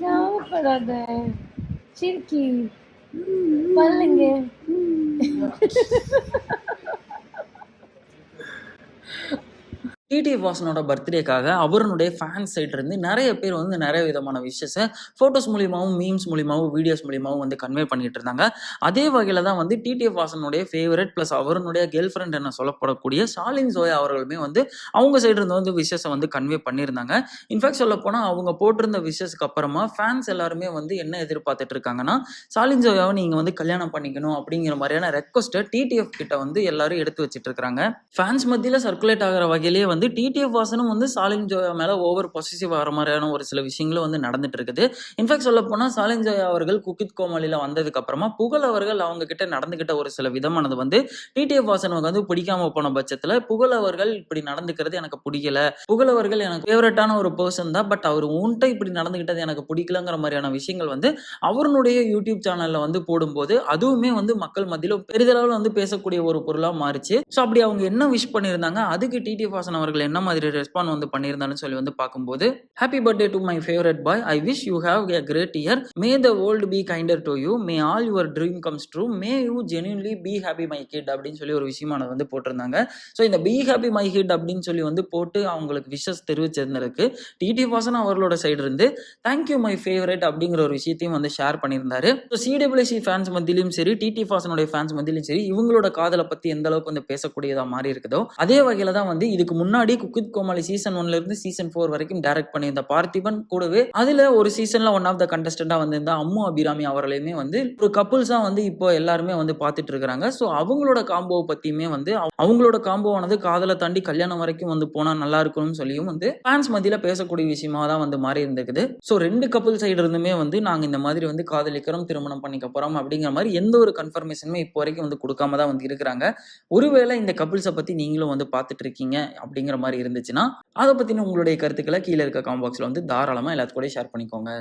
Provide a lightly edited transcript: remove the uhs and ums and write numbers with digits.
கோவப்படாத சிரிக்கி பல்லுங்க. டிடிஎஃப் வாசனோட பர்த்டேக்காக அவருடைய ஃபேன்ஸ் சைட் இருந்து நிறைய பேர் வந்து நிறைய விதமான விஷயத்தை ஃபோட்டோஸ் மூலியமாகவும் மீம்ஸ் மூலியமாகவும் வீடியோஸ் மூலியமாகவும் வந்து கன்வே பண்ணிட்டு இருந்தாங்க. அதே வகையில் தான் வந்து டிடிஎஃப் வாசனுடைய ஃபேவரட் ப்ளஸ் அவருடைய கேர்ள் ஃப்ரெண்ட் என சொல்லப்படக்கூடிய ஷாலின் ஜோயா அவர்களுமே வந்து அவங்க சைடு இருந்து வந்து விஷயத்தை வந்து கன்வே பண்ணியிருந்தாங்க. இன்ஃபேக்ட் சொல்ல போனால் அவங்க போட்டிருந்த விஷயத்துக்கு அப்புறமா ஃபேன்ஸ் எல்லாருமே வந்து என்ன எதிர்பார்த்துட்டு இருக்காங்கன்னா, ஷாலின் ஜோயாவை நீங்கள் வந்து கல்யாணம் பண்ணிக்கணும் அப்படிங்கிற மாதிரியான ரெக்வஸ்ட்டை டிடிஎஃப் கிட்ட வந்து எல்லாரும் எடுத்து வச்சுட்டு இருக்காங்க. ஃபேன்ஸ் மத்தியில் சர்க்குலேட் ஆகிற வகையிலேயே வந்து டிடிஎஃப் வாசனும் வந்து ஷாலின் ஜோயா மேல ஓவர் பொசசிவ் ஆகிற மாதிரியான ஒரு சில விஷயங்களும் வந்து நடந்துட்டு இருக்குது. இன்ஃபேக்ட் சொல்ல போனா ஷாலின் ஜோயா அவர்கள் குக்கித் கோமாளியில வந்ததுக்கு அப்புறமா புகழ் அவர்கள் அவங்க கிட்ட நடந்துகிட்ட ஒரு சில விதமானது வந்து டிடிஎஃப் வாசனுக்கு வந்து பிடிக்காம போன பட்சத்துல புகழ் அவர்கள் இப்படி நடந்துக்கிறது எனக்கு பிடிக்கல, புகழ் அவர்கள் எனக்கு ஃபேவரட்டான ஒரு பர்சன் தான், பட் அவர் உன்ட்ட இப்படி நடந்துகிட்டது எனக்கு பிடிக்கலங்கிற மாதிரியான விஷயங்கள் வந்து அவருடைய யூடியூப் சேனல்ல வந்து போடும்போது அதுவுமே வந்து மக்கள் மத்தியில பெரிதளவில் வந்து பேசக்கூடிய ஒரு பொருளா மாறிச்சு. ஸோ அப்படி அவங்க என்ன விஷ் பண்ணியிருந்தாங்க, அதுக்கு டிடிஎஃப் வாசன் அவர்கள் என்ன மாதிரி ரெஸ்பாண்ட் வந்து பண்ணியிருந்தாலும் சொல்லி வந்து பார்க்கும்போது, happy birthday to my favourite boy, I wish you have a great year, may the world be kinder to you, may all your dream comes true, may you genuinely be happy my kid அப்படின்னு சொல்லி ஒரு விஷயமான வந்து போட்டிருந்தாங்க. So இந்த B happy my kid அப்படின்னு சொல்லி வந்து போட்டு அவங்களுக்கு விஷஸ் தெரிவிச்சிருந்திருக்கு. டிடிஎஃப் வாசன் அவர்களோட சைடு இருந்து தேங்க்யூ மை ஃபேவரட் அப்படிங்கிற ஒரு விஷயத்தையும் வந்து ஷேர் பண்ணியிருந்தாரு. ஸோ சிடபிள்யூசி ஃபேன்ஸ் மத்தியிலும் சரி, டிடிஎஃப் வாசனுடைய ஃபேன்ஸ் மத்தியிலும் சரி, இவங்களோட காதலை பத்தி எந்த அளவுக்கு வந்து பேசக்கூடியதா மாறி இருக்குதோ அதே வகையில தான் வந்து இதுக்கு முன்னாடி குக்கித் கோமாளி சீசன் 1ல இருந்து சீசன் 4 வரைக்கும் டைரக்ட் பண்ணியிருந்த பார்த்திபன் கூடவே அதுல ஒரு சீசன்ல ஒன் ஆஃப் த கண்டஸ்டண்டா வந்திருந்த அம்மு அபிராமி அவர்களையுமே வந்து ஒரு கப்புள்ஸா வந்து இப்போ எல்லாருமே வந்து பார்த்துட்டு இருக்காங்க. ஸோ அவங்களோட காம்போவை பத்தியுமே வந்து அவங்களோட காம்போவானது காதலை தாண்டி கல்யாணம் வரைக்கும் வந்து போனா நல்லா இருக்கும்னு சொல்லியும் வந்து ஃபேன்ஸ் மத்தியில பேசக்கூடிய விஷயமா தான் வந்து மாறி இருந்திருக்குது. ஸோ 2 கப்புள் சைடு இருந்துமே வந்து நாங்க இந்த மாதிரி வந்து காதலிக்கிறோம், திருமணம் பண்ணிக்க போறோம் அப்படிங்கிற மாதிரி எந்த ஒரு கன்ஃபர்மேஷனுமே இப்போ வரைக்கும் வந்து கொடுக்காம தான் வந்து இருக்கிறாங்க. ஒருவேளை இந்த கப்புள்ஸை பத்தி நீங்களும் வந்து பார்த்துட்டு இருக்கீங்க அப்படிங்கிற மாதிரி இருந்துச்சுன்னா அதை பத்தின உங்களுடைய கருத்துக்களை கீழே இருக்க காமெண்ட் பாக்ஸ்ல வந்து தாராளமா எல்லாத்துக்கூடயும் ஷேர் பண்ணிக்கோங்க.